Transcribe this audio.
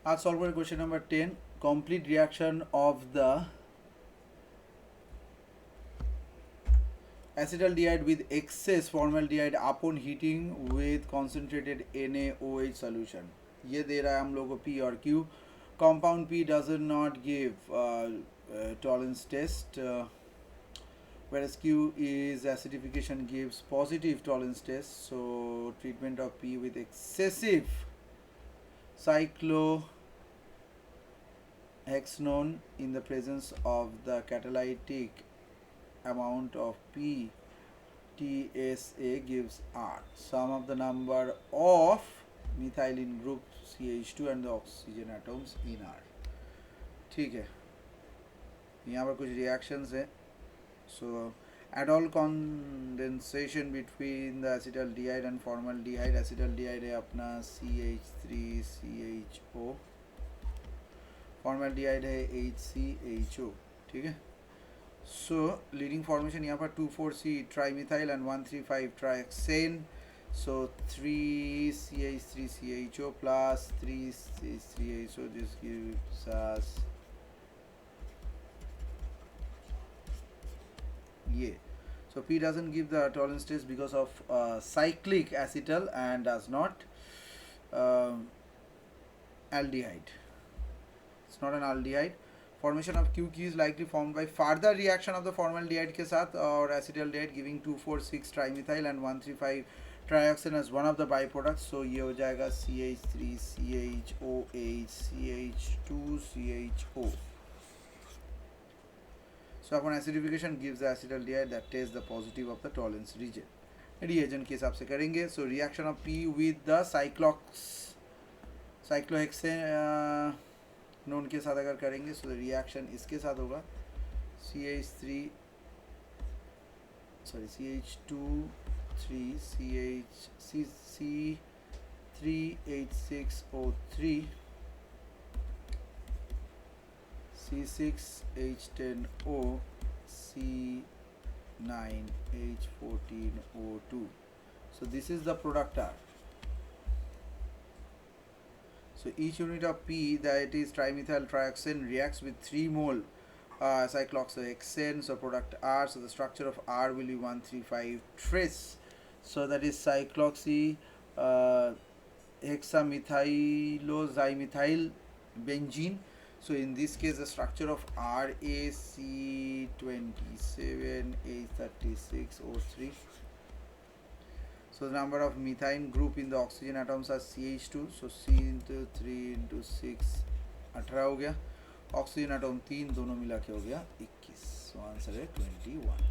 आज solve for question number 10. Complete reaction of the acetaldehyde with excess formaldehyde upon heating with concentrated NaOH solution. ये दे रहा है हम लोगों को P और Q. Compound P does not give tolerance test, whereas Q is acidification gives positive tolerance test. So treatment of P with excessive cyclohexanone in the presence of the catalytic amount of P TSA gives R. Sum of the number of methylene group CH2 and the oxygen atoms in R. ठीक है, यहाँ पर कुछ reactions हैं. So aldol condensation between the acetaldehyde and formaldehyde. Acetaldehyde है अपना CH3CHO, formaldehyde है HCHO. ठीक है. So leading formation यहाँ पर 2,4-C trimethyl and 1,3,5 trihexane. So 3CH3CHO plus 3CH3HO. This gives us yeah. So P doesn't give the tolerance test because of cyclic acetal and does not aldehyde. It's not an aldehyde. Formation of QQ is likely formed by further reaction of the formaldehyde के साथ और acetaldehyde giving 2,4,6 trimethyl and 1,3,5 trihexane as one of the byproducts. So ये हो जाएगा CH3CHOH CH2CHO. So upon acidification gives the acetaldehyde that tests the positive of the tolerance region. Reagent के हिसाब से करेंगे. So reaction of P with the cyclohexane known के साथ अगर करेंगे so the reaction इसके साथ होगा CH2 C3H6O3 C6H10O C9H14O2. So this is the product R. So each unit of P, that is trimethyl trihexane, reacts with 3 mole cyclohexane. So product R. So the structure of R will be 1,3,5 tris. So that is cycloxy hexamethylosimethyl benzene. So in this case the structure of RAC27H36O3. So the number of methane group in the oxygen atoms are CH2. So C into 3 into 6 18 हो गया. Oxygen atom 3 दोनों मिला के हो गया 21. So answer है 21.